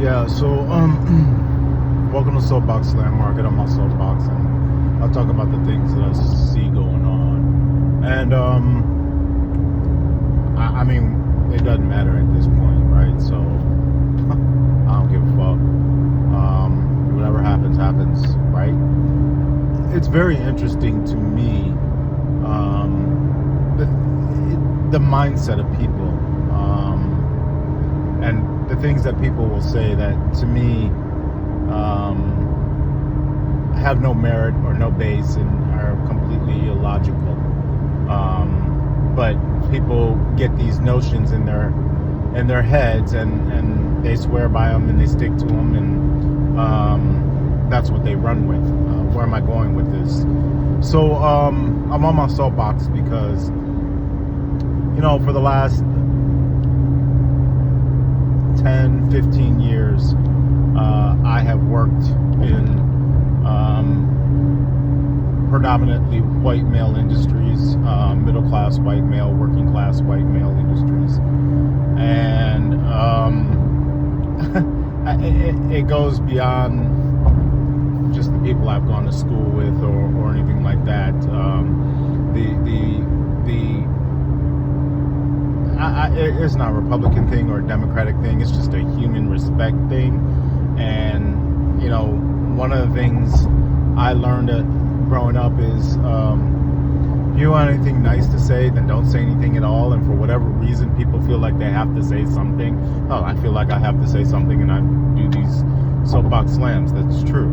Yeah, so welcome to Soapbox Slam, where I get on my soapbox and I'll talk about the things that I see going on. And I mean, it doesn't matter at this point, right? So I don't give a fuck. Whatever happens, happens, right? It's very interesting to me, the mindset of people, and the things that people will say that to me have no merit or no base and are completely illogical. But people get these notions in their heads, and they swear by them and they stick to them, and that's what they run with. Where am I going with this? So I'm on my soapbox because, for the last 10, 15 years, I have worked in predominantly white male industries, middle class white male, working class white male industries. And it goes beyond just the people I've gone to school with or anything like that. It's not a Republican thing or a Democratic thing. It's just a human respect thing. And one of the things I learned growing up is, if you want anything nice to say, then don't say anything at all. And for whatever reason, people feel like they have to say something. Oh, I feel like I have to say something, and I do these soapbox slams. That's true.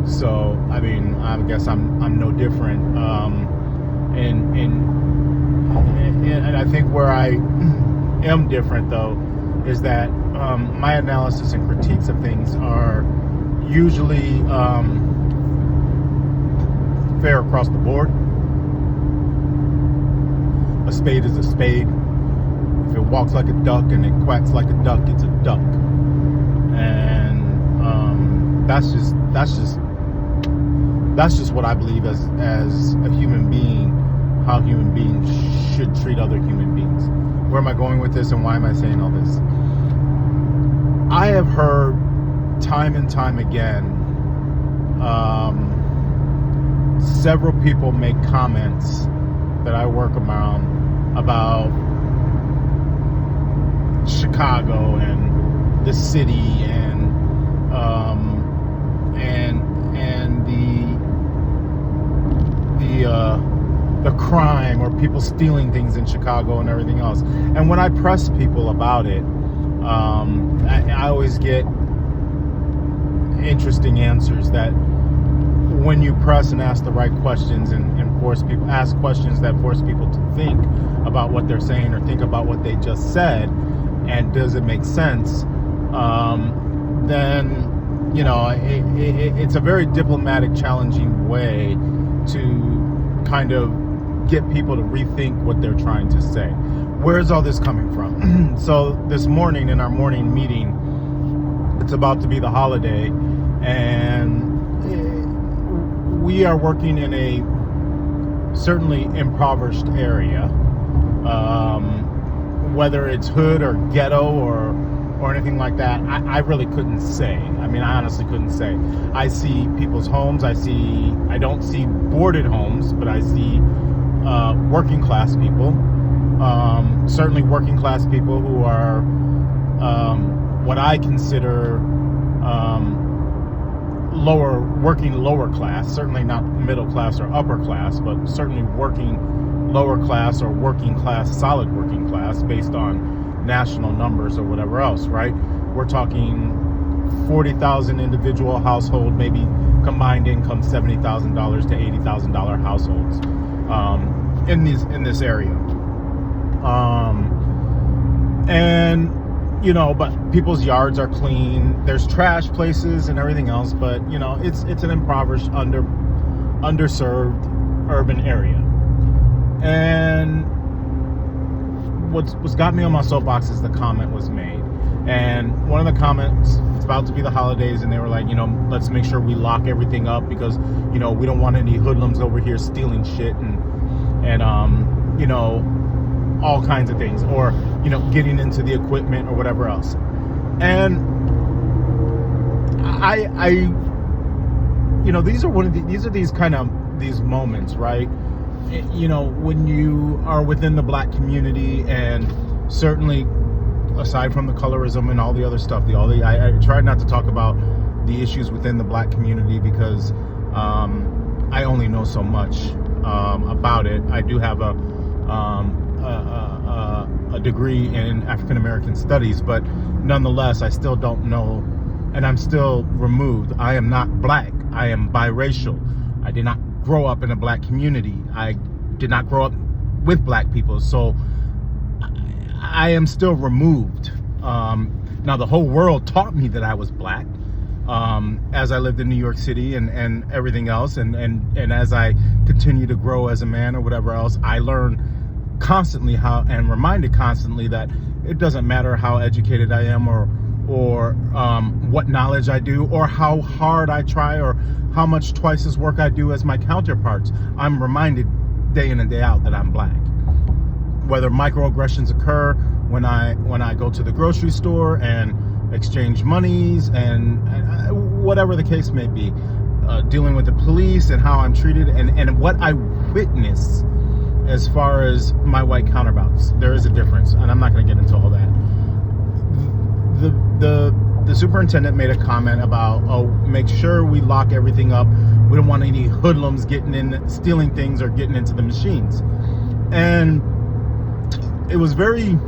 So, I mean, I guess I'm no different. And I think where I am different, though, is that my analysis and critiques of things are usually fair across the board. A spade is a spade. If it walks like a duck and it quacks like a duck, it's a duck. And that's just what I believe as a human being, how human beings should treat other human beings. Where am I going with this, and why am I saying all this? I have heard time and time again several people make comments that I work around about Chicago and the city and the crime or people stealing things in Chicago and everything else. And when I press people about it, I always get interesting answers that when you press and ask the right questions and ask questions that force people to think about what they're saying or think about what they just said, and does it make sense, then it's a very diplomatic, challenging way to kind of get people to rethink what they're trying to say. Where's all this coming from? So this morning in our morning meeting, it's about to be the holiday, and we are working in a certainly impoverished area, whether it's hood or ghetto or anything like that. I really couldn't say. I mean, I honestly couldn't say. I see people's homes. I don't see boarded homes, but I see working class people. Certainly working class people who are what I consider lower class, certainly not middle class or upper class, but certainly working lower class or working class, solid working class based on national numbers or whatever else, right? We're talking 40,000 individual household, maybe combined income $70,000 to $80,000 households in this area. But people's yards are clean. There's trash places and everything else, but it's an impoverished, underserved urban area. And what's got me on my soapbox is the comment was made. And one of the comments, it's about to be the holidays, and they were like, let's make sure we lock everything up because, we don't want any hoodlums over here stealing shit and all kinds of things, or getting into the equipment or whatever else. And I these are these moments, right? When you are within the black community, and certainly aside from the colorism and all the other stuff, I try not to talk about the issues within the black community because I only know so much about it. I do have a degree in African American studies, but nonetheless, I still don't know, and I'm still removed. I am not black. I am biracial. I did not grow up in a black community. I did not grow up with black people, so I am still removed. Now, the whole world taught me that I was black as I lived in New York City and everything else, and as I continue to grow as a man or whatever else, I learn constantly and reminded constantly that it doesn't matter how educated I am or what knowledge I do or how hard I try or how much twice as work I do as my counterparts. I'm reminded day in and day out that I'm black. Whether microaggressions occur when I go to the grocery store and exchange monies and whatever the case may be, dealing with the police and how I'm treated and what I witness as far as my white counterparts, there is a difference, and I'm not going to get into all that. The superintendent made a comment about, make sure we lock everything up. We don't want any hoodlums getting in, stealing things or getting into the machines. And it was very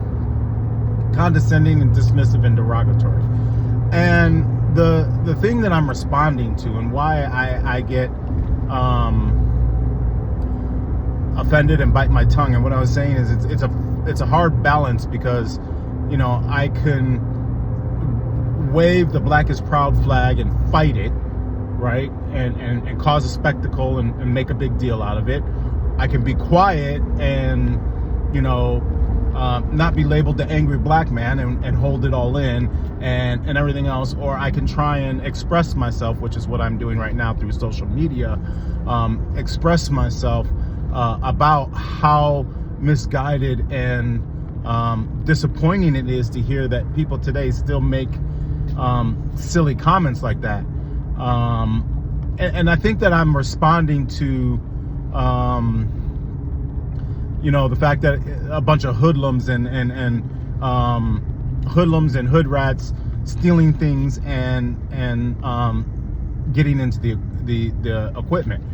condescending and dismissive and derogatory. And the thing that I'm responding to and why I get offended and bite my tongue, and what I was saying is it's a hard balance because I can wave the Black is Proud flag and fight it, right, and cause a spectacle and make a big deal out of it. I can be quiet and not be labeled the angry black man and hold it all in and everything else, or I can try and express myself, which is what I'm doing right now through social media, express myself about how misguided and disappointing it is to hear that people today still make silly comments like that. And I think that I'm responding to the fact that a bunch of hoodlums and hood rats stealing things and getting into the equipment.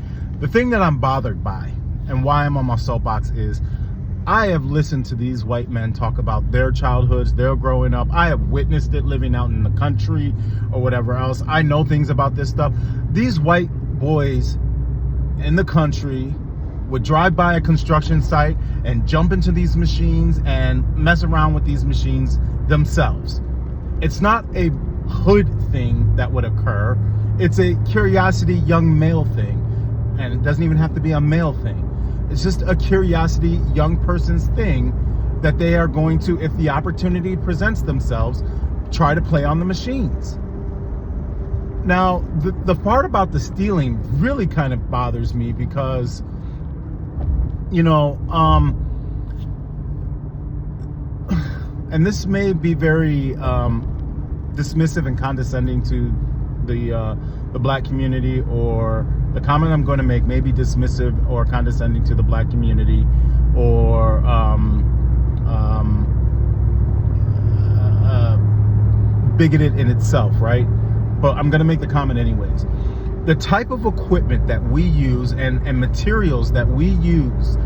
The thing that I'm bothered by and why I'm on my soapbox is I have listened to these white men talk about their childhoods, their growing up. I have witnessed it living out in the country or whatever else. I know things about this stuff. These white boys in the country would drive by a construction site and jump into these machines and mess around with these machines themselves. It's not a hood thing that would occur. It's a curiosity young male thing. And it doesn't even have to be a male thing. It's just a curiosity young person's thing that they are going to, if the opportunity presents themselves, try to play on the machines. Now, the part about the stealing really kind of bothers me because, and this may be very dismissive and condescending to the black community, or the comment I'm going to make may be dismissive or condescending to the black community, or bigoted in itself, right? But I'm going to make the comment anyways. The type of equipment that we use and materials that we use,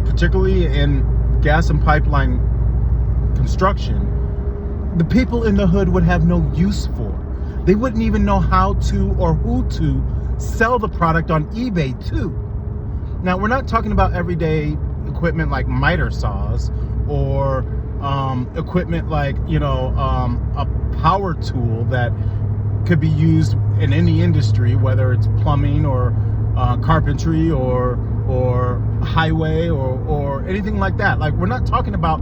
particularly in gas and pipeline construction, the people in the hood would have no use for. They wouldn't even know how to or who to sell the product on eBay too. Now, we're not talking about everyday equipment like miter saws or equipment like, a power tool that could be used in any industry, whether it's plumbing or carpentry or highway or anything like that. Like, we're not talking about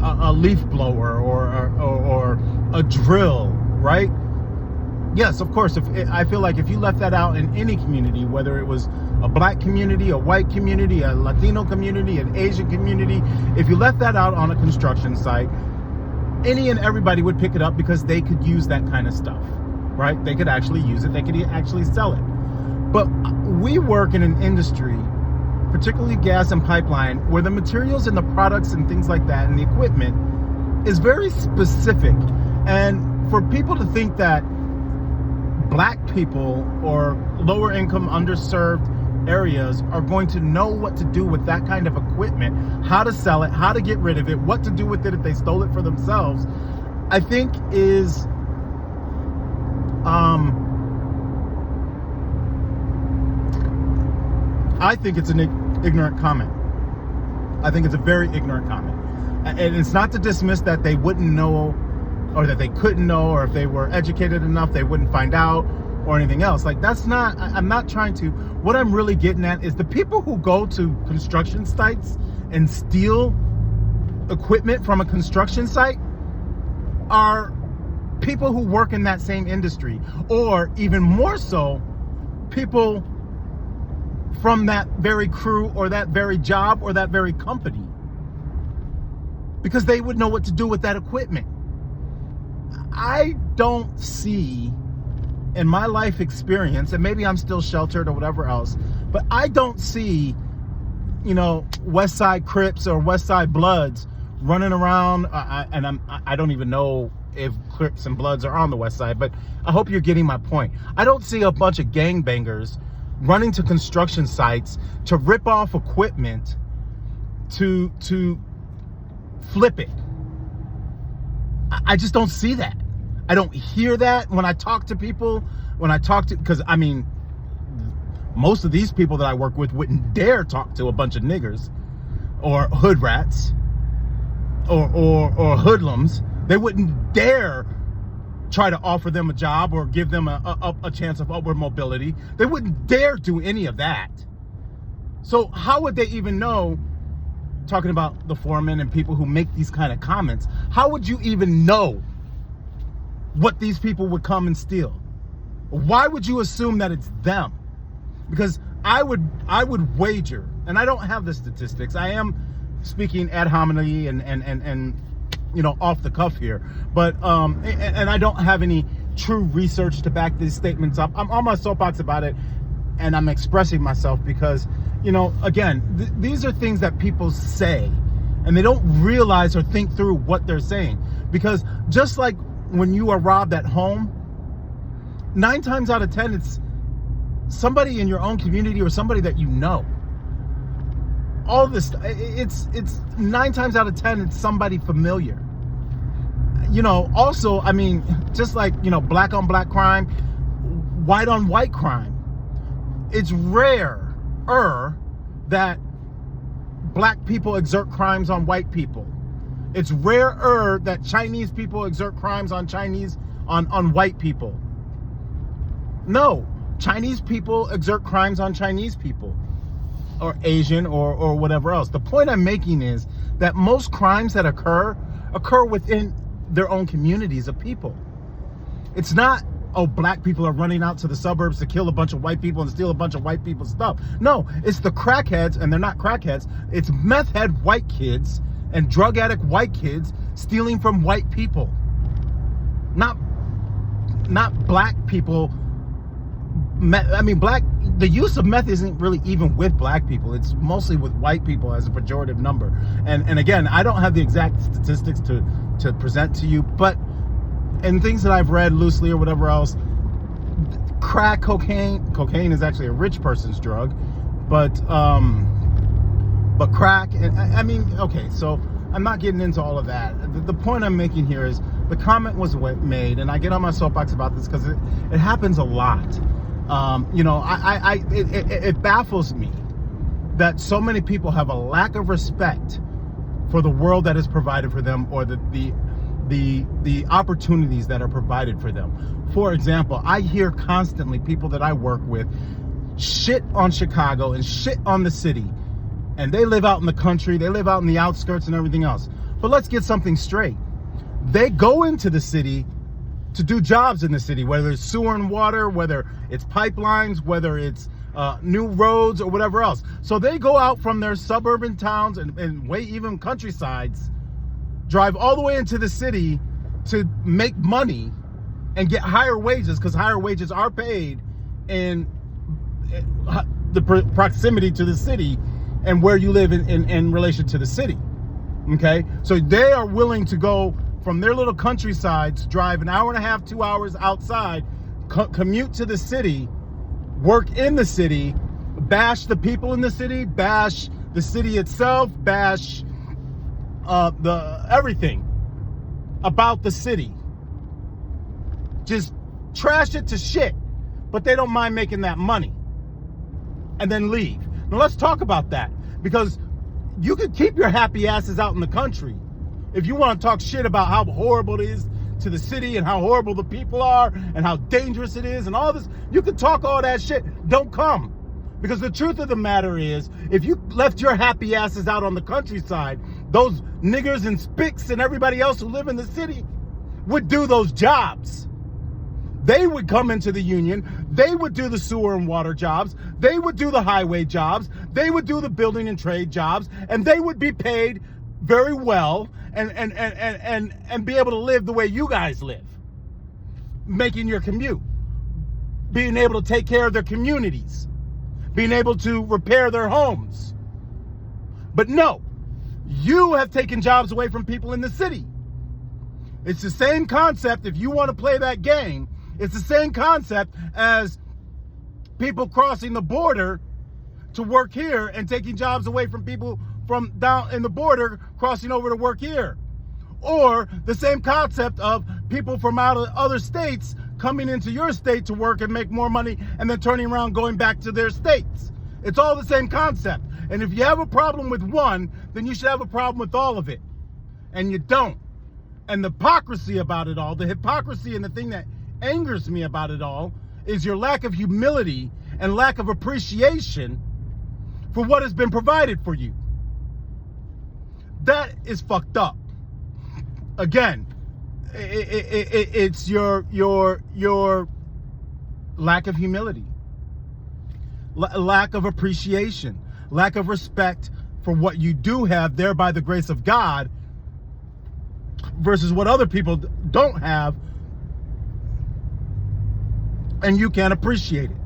a leaf blower or a drill, right? Yes, of course. I feel like if you left that out in any community, whether it was a black community, a white community, a Latino community, an Asian community, if you left that out on a construction site, any and everybody would pick it up because they could use that kind of stuff. right? They could actually use it. They could actually sell it. But we work in an industry, particularly gas and pipeline, where the materials and the products and things like that and the equipment is very specific. And for people to think that black people or lower income, underserved areas are going to know what to do with that kind of equipment, how to sell it, how to get rid of it, what to do with it if they stole it for themselves, I think is I think it's an ignorant comment. I think it's a very ignorant comment. And it's not to dismiss that they wouldn't know, or that they couldn't know, or if they were educated enough, they wouldn't find out, or anything else. Like, that's not, I'm not trying to, what I'm really getting at is the people who go to construction sites and steal equipment from a construction site are people who work in that same industry, or even more so, people from that very crew or that very job or that very company, because they would know what to do with that equipment. I don't see, in my life experience, and maybe I'm still sheltered or whatever else, but I don't see, West Side Crips or West Side Bloods running around, I don't even know if Crips and Bloods are on the West Side, but I hope you're getting my point. I don't see a bunch of gangbangers running to construction sites to rip off equipment to flip it. I just don't see that. I don't hear that when I talk to people, because most of these people that I work with wouldn't dare talk to a bunch of niggers or hood rats or hoodlums. They wouldn't dare try to offer them a job or give them a chance of upward mobility. They wouldn't dare do any of that. So how would they even know, talking about the foremen and people who make these kind of comments, how would you even know what these people would come and steal? Why would you assume that it's them? Because I would wager, and I don't have the statistics, I am speaking ad hominem and off the cuff here, but and I don't have any true research to back these statements up. I'm on my soapbox about it, and I'm expressing myself because, again, these are things that people say, and they don't realize or think through what they're saying. Because just like when you are robbed at home, 9 times out of 10, it's somebody in your own community or somebody that you know. All this, it's 9 times out of 10, it's somebody familiar. Also, just like, black on black crime, white on white crime, it's rare that black people exert crimes on white people. It's rarer that Chinese people exert crimes on white people. No, Chinese people exert crimes on Chinese people, or Asian or whatever else. The point I'm making is that most crimes that occur within their own communities of people. It's not, black people are running out to the suburbs to kill a bunch of white people and steal a bunch of white people's stuff. No, it's the crackheads, and they're not crackheads. It's meth head white kids and drug addict white kids stealing from white people. Not black people. The use of meth isn't really even with black people. It's mostly with white people as a pejorative number. And again, I don't have the exact statistics to present to you, but in things that I've read loosely or whatever else, cocaine is actually a rich person's drug, but crack, okay, so I'm not getting into all of that. The point I'm making here is the comment was made, and I get on my soapbox about this because it happens a lot. It baffles me that so many people have a lack of respect for the world that is provided for them, or the opportunities that are provided for them. For example, I hear constantly people that I work with shit on Chicago and shit on the city, and they live out in the country, they live out in the outskirts and everything else. But let's get something straight. They go into the city to do jobs in the city, whether it's sewer and water, whether it's pipelines, whether it's new roads or whatever else. So they go out from their suburban towns and way even countrysides, drive all the way into the city to make money, and get higher wages, because higher wages are paid in the proximity to the city and where you live in relation to the city. Okay, so they are willing to go from their little countrysides, drive an hour and a half, 2 hours outside, commute to the city, work in the city, bash the people in the city, bash the city itself, bash the everything about the city. Just trash it to shit, but they don't mind making that money and then leave. Now let's talk about that, because you can keep your happy asses out in the country if you want to talk shit about how horrible it is to the city and how horrible the people are and how dangerous it is and all this. You can talk all that shit. Don't come. Because the truth of the matter is, if you left your happy asses out on the countryside, those niggers and spicks and everybody else who live in the city would do those jobs. They would come into the union. They would do the sewer and water jobs. They would do the highway jobs. They would do the building and trade jobs. And they would be paid very well and be able to live the way you guys live. Making your commute. Being able to take care of their communities. Being able to repair their homes. But no, you have taken jobs away from people in the city. It's the same concept. If you want to play that game, it's the same concept as people crossing the border to work here and taking jobs away from people from down in the border crossing over to work here. Or the same concept of people from out of other states coming into your state to work and make more money and then turning around going back to their states. It's all the same concept. And if you have a problem with one, then you should have a problem with all of it. And you don't. And the hypocrisy about it all, the hypocrisy and the thing that angers me about it all is your lack of humility and lack of appreciation for what has been provided for you. That is fucked up. Again, it's your lack of humility, lack of appreciation, lack of respect for what you do have there by the grace of God versus what other people don't have, and you can't appreciate it.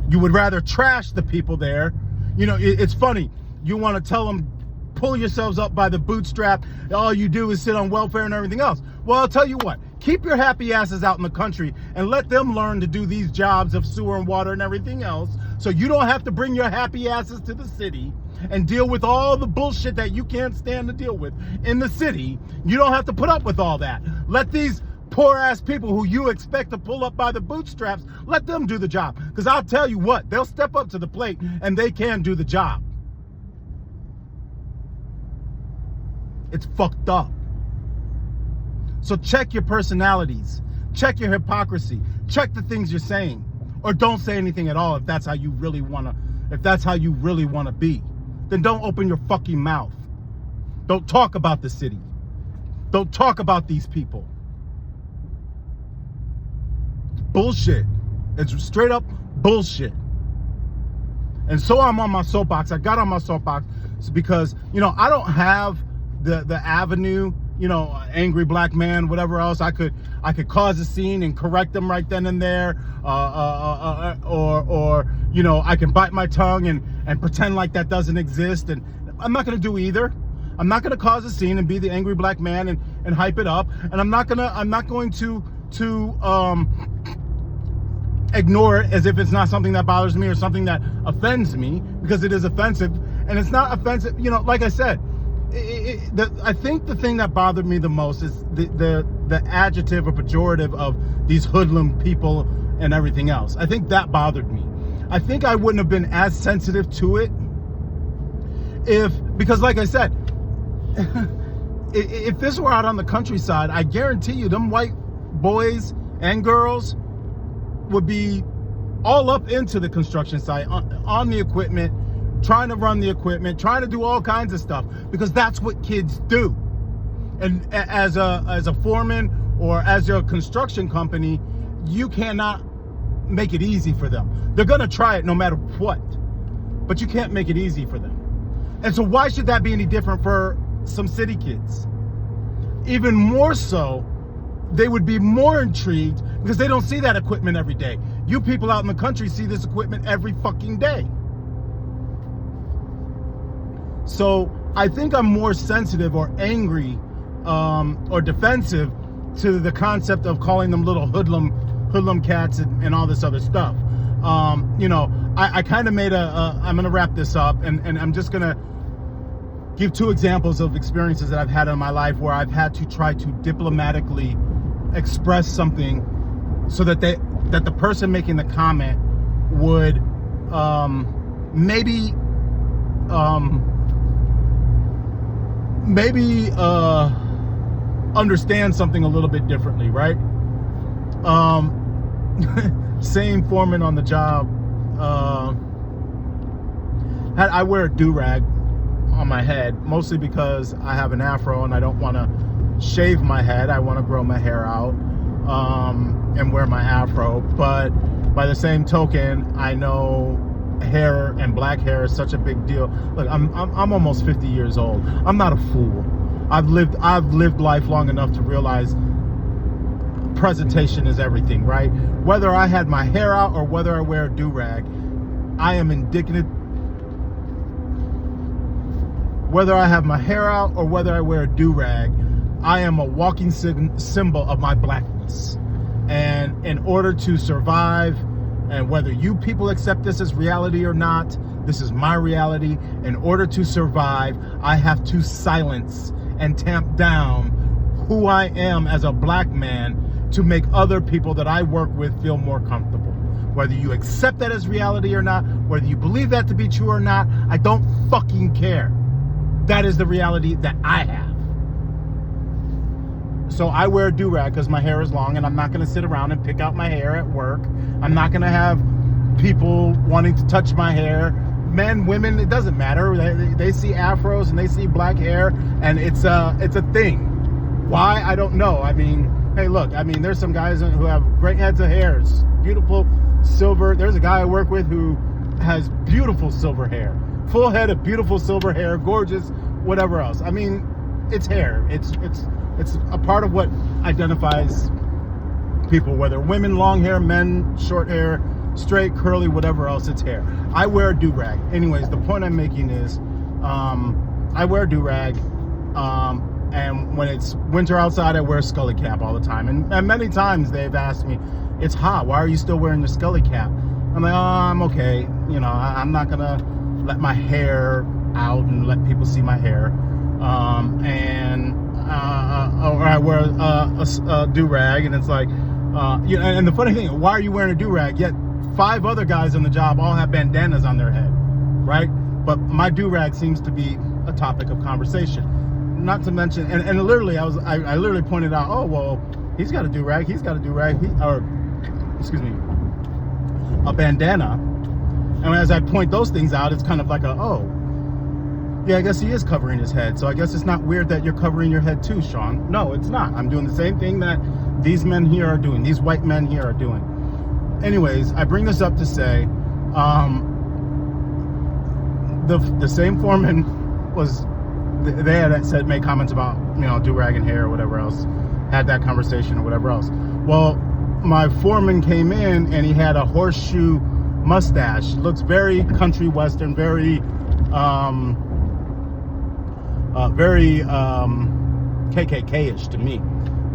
You would rather trash the people there. You know, it's funny. You want to tell them, pull yourselves up by the bootstrap. All you do is sit on welfare and everything else. Well, I'll tell you what. Keep your happy asses out in the country and let them learn to do these jobs of sewer and water and everything else, so you don't have to bring your happy asses to the city and deal with all the bullshit that you can't stand to deal with in the city. You don't have to put up with all that. Let these poor ass people who you expect to pull up by the bootstraps, let them do the job. Because I'll tell you what, they'll step up to the plate and they can do the job. It's fucked up. So check your personalities. Check your hypocrisy. Check the things you're saying. Or don't say anything at all if that's how you really wanna be. Then don't open your fucking mouth. Don't talk about the city. Don't talk about these people. Bullshit. It's straight up bullshit. And so I'm on my soapbox. I got on my soapbox because, you know, I don't have the avenue, you know, angry black man, whatever else. I could cause a scene and correct them right then and there, or you know, I can bite my tongue and pretend like that doesn't exist. And I'm not going to do either. I'm not going to cause a scene and be the angry black man and hype it up. And I'm not going to ignore it as if it's not something that bothers me or something that offends me, because it is offensive. And it's not offensive, you know, like I said. I think the thing that bothered me the most is the adjective or pejorative of these hoodlum people and everything else. I think that bothered me. I think I wouldn't have been as sensitive to it because like I said, if this were out on the countryside, I guarantee you them white boys and girls would be all up into the construction site, on the equipment, trying to run the equipment, trying to do all kinds of stuff, because that's what kids do. And as a foreman or as a construction company, you cannot make it easy for them. They're gonna try it no matter what, but you can't make it easy for them. And so why should that be any different for some city kids? Even more so they would be more intrigued because they don't see that equipment every day. You people out in the country see this equipment every fucking day. So I think I'm more sensitive or angry or defensive to the concept of calling them little hoodlum cats and all this other stuff. I kind of made I'm going to wrap this up, and I'm just going to give 2 examples of experiences that I've had in my life where I've had to try to diplomatically express something so that the person making the comment would maybe understand something a little bit differently, right? Same foreman on the job. I wear a do-rag on my head, mostly because I have an afro and I don't want to shave my head. I want to grow my hair out and wear my afro. But by the same token, I know hair and black hair is such a big deal. Look, I'm almost 50 years old. I'm not a fool. I've lived life long enough to realize presentation is everything, right? Whether I had my hair out or whether I wear a do-rag, I am indignant. Whether I have my hair out or whether I wear a do-rag, I am a walking symbol of my blackness. And in order to survive, and whether you people accept this as reality or not, this is my reality. In order to survive, I have to silence and tamp down who I am as a black man to make other people that I work with feel more comfortable. Whether you accept that as reality or not, whether you believe that to be true or not, I don't fucking care. That is the reality that I have. So I wear a do-rag because my hair is long, and I'm not going to sit around and pick out my hair at work. I'm not going to have people wanting to touch my hair. Men, women, it doesn't matter. They see afros and they see black hair, and it's a thing. Why? I don't know. I mean, hey, look, there's some guys who have great heads of hairs, beautiful silver. There's a guy I work with who has beautiful silver hair, full head of beautiful silver hair, gorgeous, whatever else. I mean, it's hair. It's a part of what identifies people, whether women long hair, men short hair, straight, curly, whatever else, it's hair. I wear a do-rag. Anyways, the point I'm making is I wear a do-rag, and when it's winter outside, I wear a scully cap all the time. And many times they've asked me, it's hot, why are you still wearing your scully cap? I'm like, oh, I'm okay. I'm not going to let my hair out and let people see my hair. Or I wear a do-rag, and it's like, and the funny thing, why are you wearing a do-rag? Yet 5 other guys on the job all have bandanas on their head, right? But my do-rag seems to be a topic of conversation. Not to mention, and literally, I literally pointed out, oh, well, he's got a do-rag, a bandana. And as I point those things out, it's kind of like yeah, I guess he is covering his head. So I guess it's not weird that you're covering your head too, Sean. No, it's not. I'm doing the same thing that these men here are doing. These white men here are doing. Anyways, I bring this up to say, the same foreman they had made comments about, do-rag and hair or whatever else, had that conversation or whatever else. Well, my foreman came in and he had a horseshoe mustache. Looks very country western, very KKK-ish to me.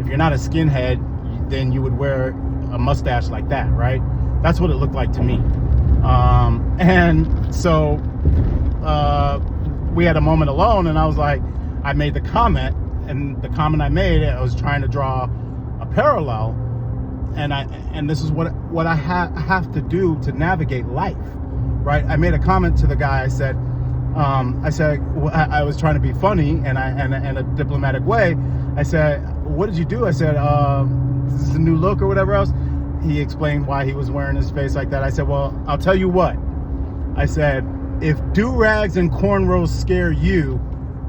If you're not a skinhead, then you would wear a mustache like that, right? That's what it looked like to me. And so we had a moment alone, and I was like, I made the comment, and the comment I made, I was trying to draw a parallel, and this is what I have to do to navigate life, right? I made a comment to the guy. I said, I was trying to be funny and in a diplomatic way. I said, what did you do? I said, is this a new look or whatever else? He explained why he was wearing his face like that. I said, well, I'll tell you what. I said, if do-rags and cornrows scare you,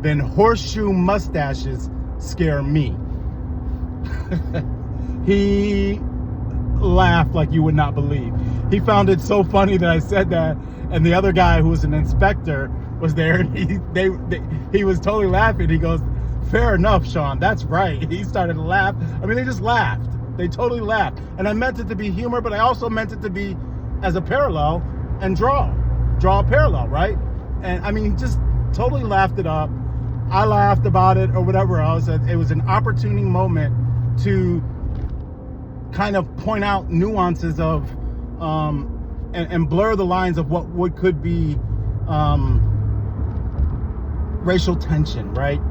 then horseshoe mustaches scare me. He laughed like you would not believe. He found it so funny that I said that, and the other guy who was an inspector was there, and he was totally laughing. He goes, Fair enough, Sean. That's right. He started to laugh. I mean, they just laughed. They totally laughed. And I meant it to be humor, but I also meant it to be as a parallel and draw a parallel, right? And I mean, he just totally laughed it up. I laughed about it or whatever else. It was an opportune moment to kind of point out nuances of and blur the lines of what could be racial tension, right?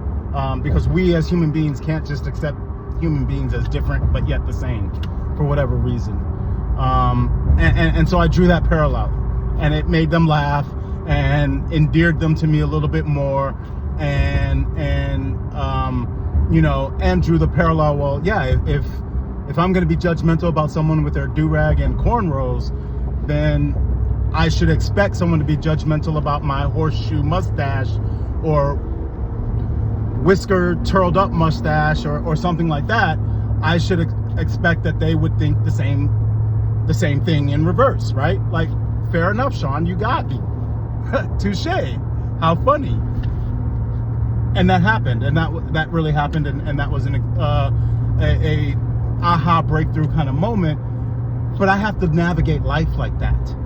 Because we as human beings can't just accept human beings as different but yet the same for whatever reason. And so I drew that parallel, and it made them laugh and endeared them to me a little bit more, and drew the parallel. Well, yeah, if I'm going to be judgmental about someone with their do-rag and cornrows, then I should expect someone to be judgmental about my horseshoe mustache or whisker turtled up mustache or something like that. I should expect that they would think the same thing in reverse, right? Like, fair enough, Sean, you got me. Touche. How funny. And that happened, and that really happened, and that was a aha breakthrough kind of moment. But I have to navigate life like that.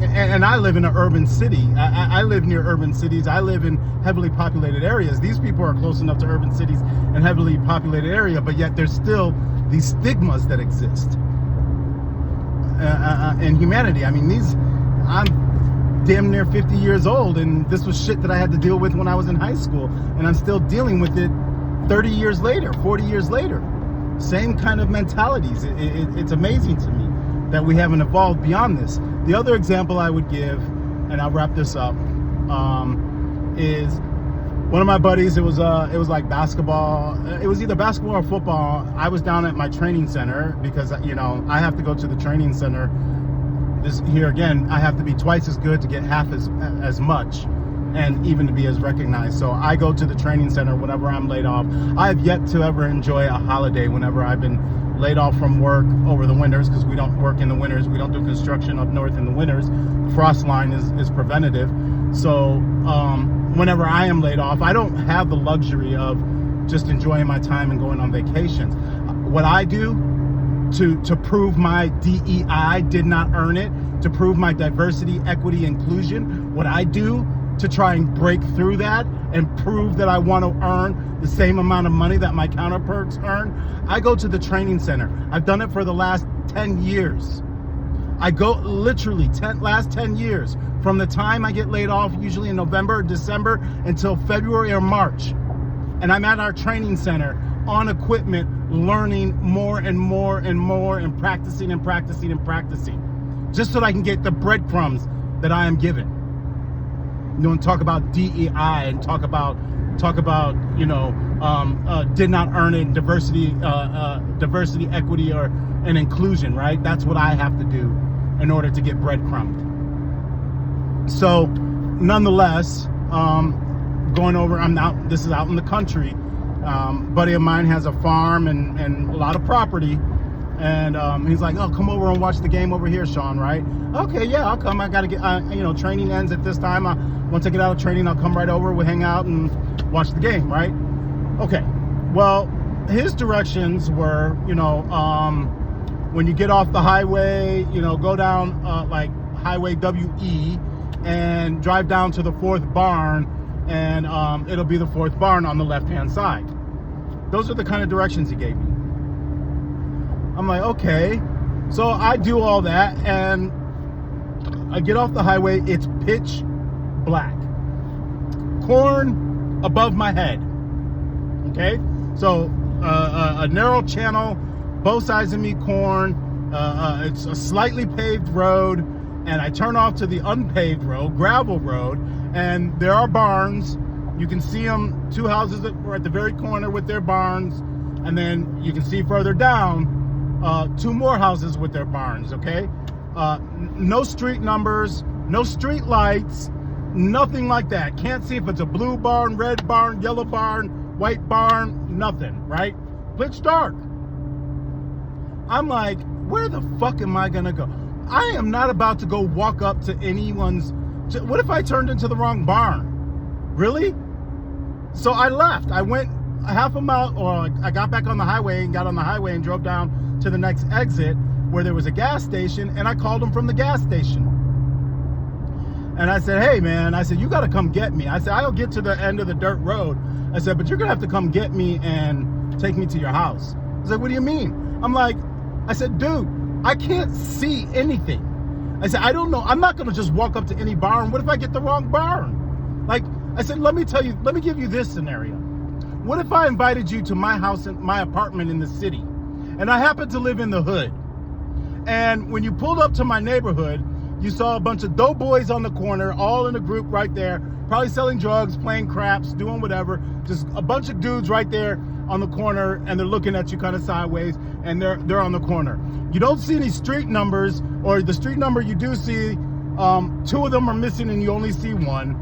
And I live in an urban city. I live near urban cities. I live in heavily populated areas. These people are close enough to urban cities and heavily populated area, but yet there's still these stigmas that exist in humanity. I mean, I'm damn near 50 years old, and this was shit that I had to deal with when I was in high school, and I'm still dealing with it 30 years later, 40 years later. Same kind of mentalities. It's amazing to me that we haven't evolved beyond this. The other example I would give, and I'll wrap this up, is one of my buddies. It was like basketball. It was either basketball or football. I was down at my training center because I have to go to the training center. Here again, I have to be twice as good to get half as much, and even to be as recognized. So I go to the training center whenever I'm laid off. I have yet to ever enjoy a holiday whenever I've been laid off from work over the winters, because we don't work in the winters. We don't do construction up north in the winters. Frost line is preventative. So whenever I am laid off, I don't have the luxury of just enjoying my time and going on vacations. What I do to prove my DEI, did not earn it, to prove my diversity, equity, inclusion, what I do to try and break through that and prove that I want to earn the same amount of money that my counterparts earn, I go to the training center. I've done it for the last 10 years. I go literally last 10 years, from the time I get laid off, usually in November or December, until February or March. And I'm at our training center on equipment, learning more and more and more, and practicing and practicing and practicing, just so that I can get the breadcrumbs that I am given. And talk about DEI and talk about did not earn it, diversity, equity, and inclusion, right? That's what I have to do in order to get breadcrumbed. So, nonetheless, going over, this is out in the country. Buddy of mine has a farm and a lot of property, and he's like, "Oh, come over and watch the game over here, Sean." Right? Okay, yeah, I'll come. I gotta get, training ends at this time. Once I get out of training, I'll come right over. We'll hang out and watch the game, right? Okay. Well, his directions were, when you get off the highway, go down like Highway WE and drive down to the fourth barn, and it'll be the fourth barn on the left-hand side. Those are the kind of directions he gave me. I'm like, okay. So I do all that, and I get off the highway. It's pitch black. Corn above my head. Okay? So a narrow channel, both sides of me corn. It's a slightly paved road, and I turn off to the unpaved road, gravel road, and there are barns. You can see them, two houses that were at the very corner with their barns, and then you can see further down two more houses with their barns, okay? No street numbers, no street lights, nothing like that. Can't see if it's a blue barn, red barn, yellow barn, white barn, nothing, right? Pitch dark. I'm like, where the fuck am I gonna go? I am not about to go walk up to anyone's. What if I turned into the wrong barn? Really? So I left. I went a half a mile, or I got back on the highway and got on the highway and drove down to the next exit where there was a gas station, and I called him from the gas station. And I said, hey man, I said, you got to come get me. I said, I'll get to the end of the dirt road. I said, but you're going to have to come get me and take me to your house. He's like, what do you mean? I'm like, I said, dude, I can't see anything. I said, I don't know. I'm not going to just walk up to any barn. What if I get the wrong barn? Like, I said, let me give you this scenario. What if I invited you to my house, my apartment in the city, and I happen to live in the hood? And when you pulled up to my neighborhood, you saw a bunch of doughboys on the corner, all in a group right there, probably selling drugs, playing craps, doing whatever. Just a bunch of dudes right there on the corner, and they're looking at you kind of sideways, and they're on the corner. You don't see any street numbers, or the street number you do see, two of them are missing, and you only see one.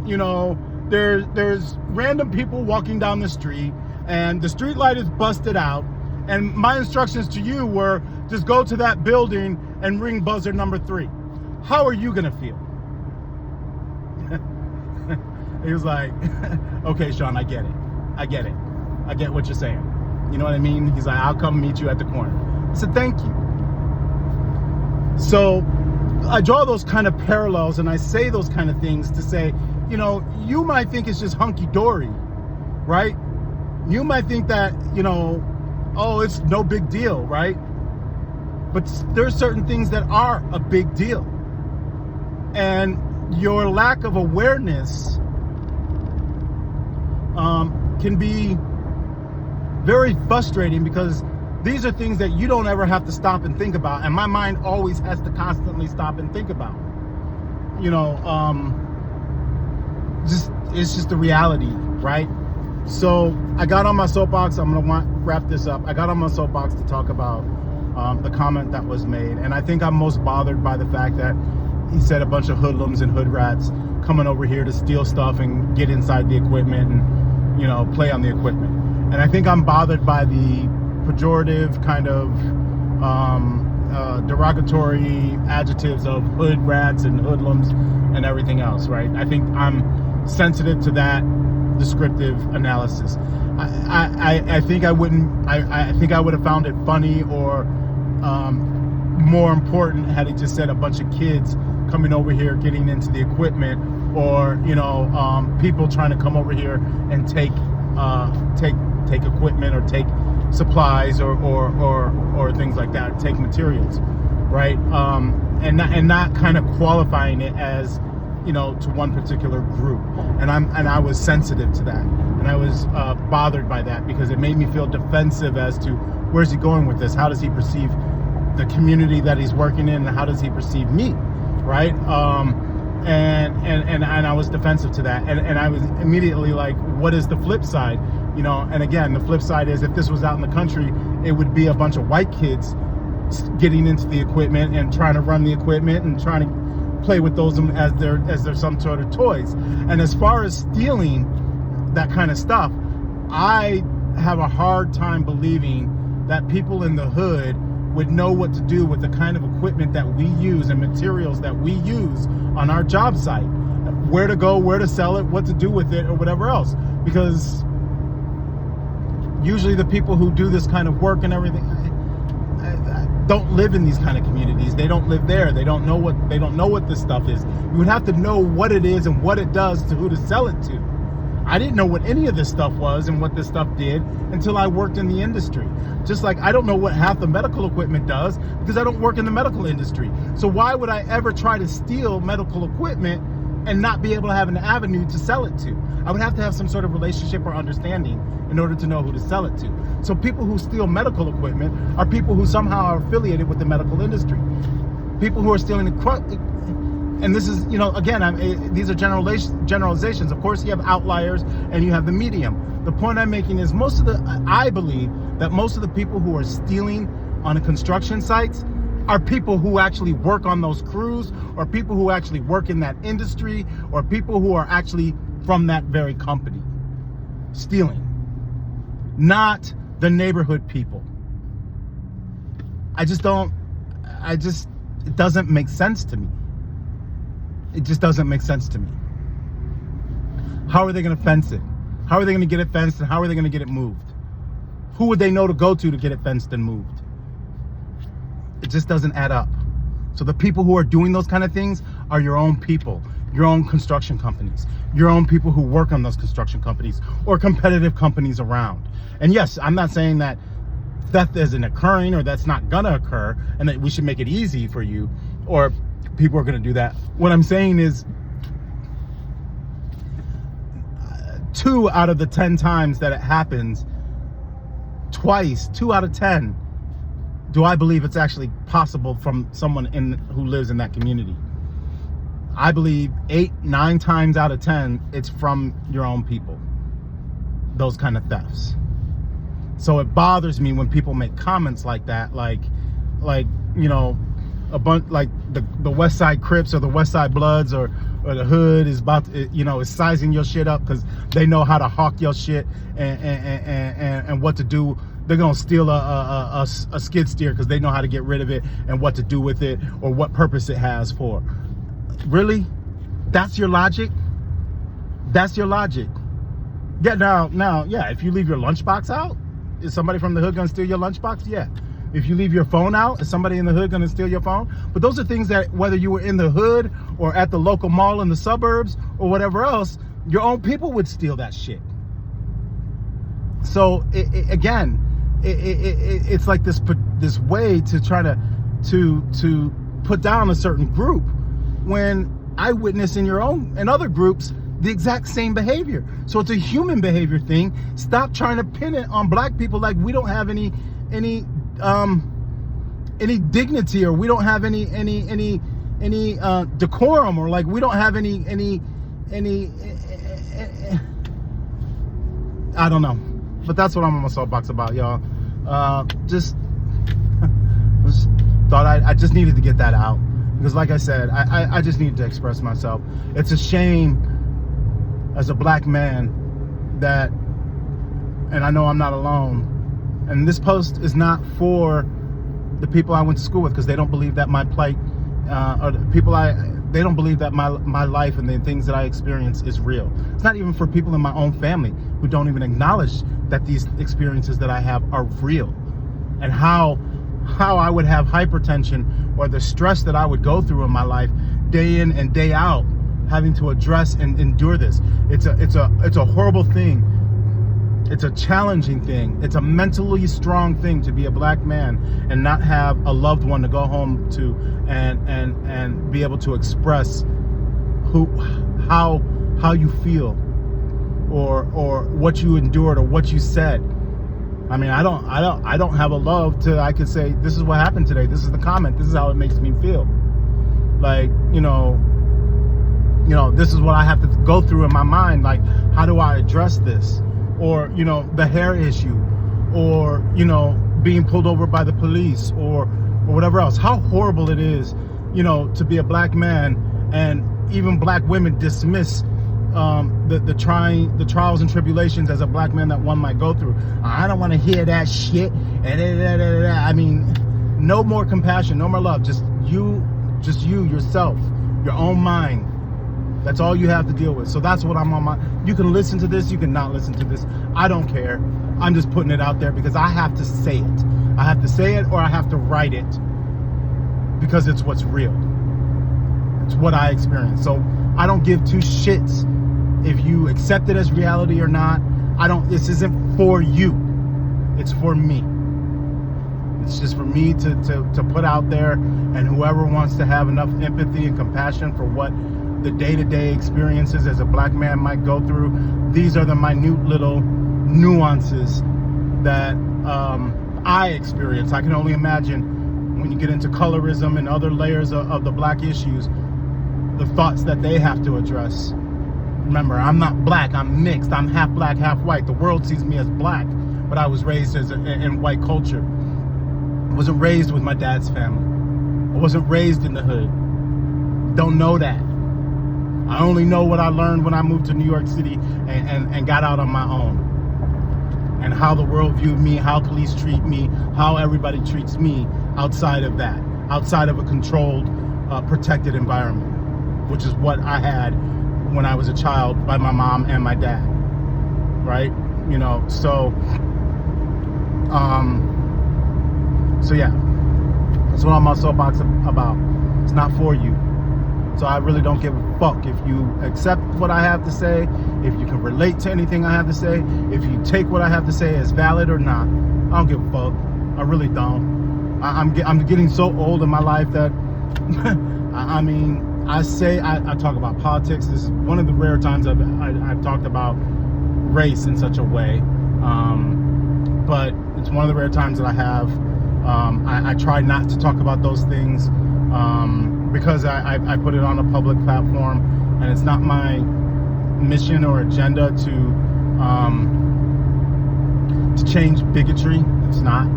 You know, there's random people walking down the street, and the street light is busted out. And my instructions to you were just go to that building and ring buzzer number 3. How are you gonna feel? He was like, okay, Sean, I get it. I get what you're saying. You know what I mean? He's like, I'll come meet you at the corner. I said, thank you. So I draw those kind of parallels, and I say those kind of things to say, you know, you might think it's just hunky-dory, right? You might think that, you know, oh, it's no big deal, right? But there's certain things that are a big deal. And your lack of awareness can be very frustrating, because these are things that you don't ever have to stop and think about. And my mind always has to constantly stop and think about. You know, it's just the reality, right? So I got on my soapbox. I'm going to wrap this up. I got on my soapbox to talk about the comment that was made. And I think I'm most bothered by the fact that he said a bunch of hoodlums and hood rats coming over here to steal stuff and get inside the equipment and, you know, play on the equipment. And I think I'm bothered by the pejorative kind of derogatory adjectives of hood rats and hoodlums and everything else, right? I think I'm sensitive to that descriptive analysis. I think I would have found it funny or more important had he just said a bunch of kids coming over here getting into the equipment, or, you know, people trying to come over here and take equipment or take supplies or things like that, take materials, right? And not kind of qualifying it as, you know, to one particular group. And I was sensitive to that, and I was bothered by that, because it made me feel defensive as to where's he going with this? How does he perceive the community that he's working in, and how does he perceive me, right? And I was defensive to that, and I was immediately like, what is the flip side? You know, and again, the flip side is, if this was out in the country, it would be a bunch of white kids getting into the equipment and trying to run the equipment and trying to play with those as they're some sort of toys. And as far as stealing that kind of stuff, I have a hard time believing that people in the hood would know what to do with the kind of equipment that we use and materials that we use on our job site, where to go, where to sell it, what to do with it, or whatever else. Because usually the people who do this kind of work and everything don't live in these kind of communities. They don't live there. They don't know what this stuff is. You would have to know what it is and what it does to who to sell it to. I didn't know what any of this stuff was and what this stuff did until I worked in the industry. Just like I don't know what half the medical equipment does, because I don't work in the medical industry. So why would I ever try to steal medical equipment and not be able to have an avenue to sell it to? I would have to have some sort of relationship or understanding in order to know who to sell it to. So people who steal medical equipment are people who somehow are affiliated with the medical industry. People who are stealing and this is, you know, again, these are generalizations. Of course, you have outliers and you have the medium. The point I'm making is I believe that most of the people who are stealing on construction sites are people who actually work on those crews, or people who actually work in that industry, or people who are actually from that very company stealing, not the neighborhood people. It doesn't make sense to me. It just doesn't make sense to me. How are they going to fence it? How are they going to get it fenced, and how are they going to get it moved? Who would they know to go to get it fenced and moved? It just doesn't add up. So the people who are doing those kind of things are your own people, your own construction companies, your own people who work on those construction companies or competitive companies around. And yes, I'm not saying that theft isn't occurring or that's not gonna occur and that we should make it easy for you or people are gonna do that. What I'm saying is 2 out of the 10 times that it happens, twice, 2 out of 10, do I believe it's actually possible from someone who lives in that community. I believe 8, 9 times out of 10, it's from your own people, those kind of thefts. So it bothers me when people make comments like that, like you know, a bunch like the West Side Crips or the West Side Bloods or the Hood is about to, you know, is sizing your shit up because they know how to hawk your shit and what to do. They're gonna steal a skid steer because they know how to get rid of it and what to do with it or what purpose it has for. Really? That's your logic? That's your logic? Yeah. Now, yeah. If you leave your lunchbox out, is somebody from the hood gonna steal your lunchbox? Yeah. If you leave your phone out, is somebody in the hood gonna steal your phone? But those are things that whether you were in the hood or at the local mall in the suburbs or whatever else, your own people would steal that shit. So it's like this way to try to put down a certain group when I witness in other groups the exact same behavior. So it's a human behavior thing. Stop trying to pin it on black people like we don't have any dignity or we don't have any decorum or like we don't have any I don't know. But that's what I'm on my soapbox about, y'all. Just thought I just needed to get that out because, like I said, I just needed to express myself. It's a shame as a black man that, and I know I'm not alone. And this post is not for the people I went to school with because they don't believe that my plight, or the people they don't believe that my life and the things that I experience is real. It's not even for people in my own family who don't even acknowledge that these experiences that I have are real, and how I would have hypertension or the stress that I would go through in my life day in and day out, having to address and endure this. It's a horrible thing. It's a challenging thing. It's a mentally strong thing to be a black man and not have a loved one to go home to and be able to express how you feel or what you endured or what you said. I mean, I don't have a love to I could say this is what happened today. This is the comment. This is how it makes me feel. Like, you know, this is what I have to go through in my mind. Like, how do I address this? Or, you know, the hair issue, or, you know, being pulled over by the police or whatever else. How horrible it is, you know, to be a black man, and even black women dismiss the trials and tribulations as a black man that one might go through. I don't want to hear that shit. I mean, no more compassion, no more love. Just you, yourself, your own mind. That's all you have to deal with. So that's what I'm on my... You can listen to this, you can not listen to this. I don't care. I'm just putting it out there because I have to say it. I have to say it or I have to write it because it's what's real. It's what I experienced. So I don't give two shits if you accept it as reality or not. This isn't for you. It's for me. It's just for me to put out there, and whoever wants to have enough empathy and compassion for what the day-to-day experiences as a black man might go through. These are the minute little nuances that I experience. I can only imagine when you get into colorism and other layers of the black issues, the thoughts that they have to address. Remember, I'm not black, I'm mixed. I'm half black, half white. The world sees me as black, but I was raised in white culture. I wasn't raised with my dad's family. I wasn't raised in the hood. Don't know that. I only know what I learned when I moved to New York City and got out on my own. And how the world viewed me, how police treat me, how everybody treats me outside of that. Outside of a controlled, protected environment. Which is what I had when I was a child by my mom and my dad. right? You know, so yeah, that's what I'm on Soapbox about. It's not for you. So I really don't give a fuck if you accept what I have to say, if you can relate to anything I have to say, if you take what I have to say as valid or not. I don't give a fuck. I really don't. I'm getting so old in my life that I mean, I talk about politics. This is one of the rare times I've talked about race in such a way, but it's one of the rare times that I have. I try not to talk about those things because I put it on a public platform, and it's not my mission or agenda to change bigotry. It's not.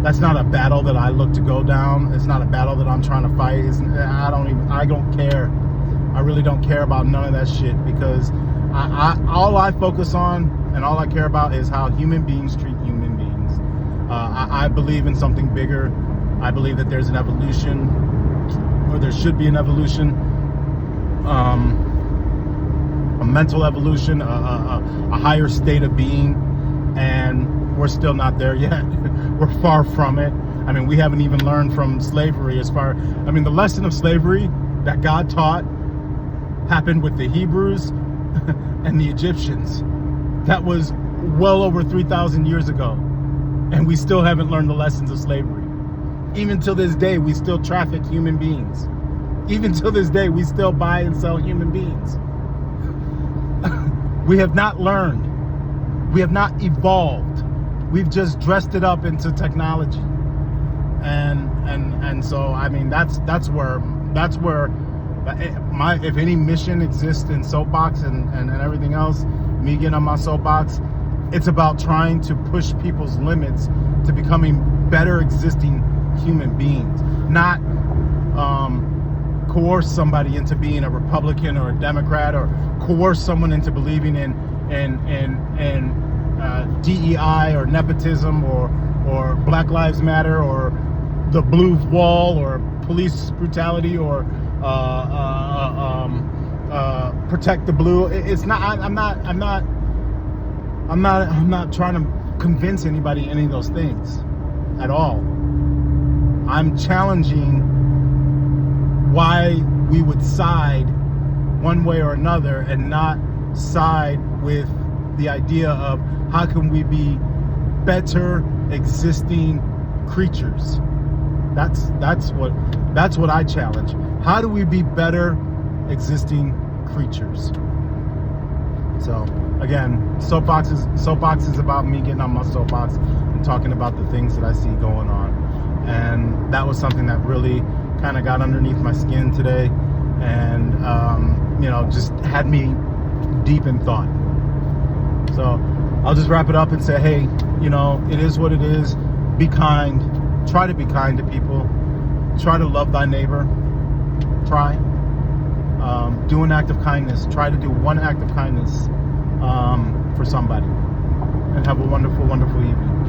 That's not a battle that I look to go down. It's not a battle that I'm trying to fight. I don't care. I really don't care about none of that shit, because all I focus on and all I care about is how human beings treat human beings. I believe in something bigger. I believe that there's an evolution, or there should be an evolution, a mental evolution, a higher state of being, and we're still not there yet. We're far from it. I mean, we haven't even learned from slavery the lesson of slavery that God taught happened with the Hebrews and the Egyptians. That was well over 3,000 years ago, and we still haven't learned the lessons of slavery. Even till this day, we still traffic human beings. Even till this day, we still buy and sell human beings. We have not learned. We have not evolved. We've just dressed it up into technology. And so, I mean, that's where if any mission exists in Soapbox and everything else, me getting on my soapbox, it's about trying to push people's limits to becoming better existing human beings, not coerce somebody into being a Republican or a Democrat, or coerce someone into believing in DEI or nepotism or Black Lives Matter or the blue wall or police brutality or protect the blue. It's not. I'm not trying to convince anybody any of those things at all. I'm challenging why we would side one way or another and not side with the idea of how can we be better existing creatures. That's what I challenge. How do we be better existing creatures? So again, soapbox is about me getting on my soapbox and talking about the things that I see going on. And that was something that really kind of got underneath my skin today, and just had me deep in thought. So I'll just wrap it up and say, hey, it is what it is. Be kind. Try to be kind to people. Try to love thy neighbor. Try. Do an act of kindness. Try to do one act of kindness for somebody. And have a wonderful, wonderful evening.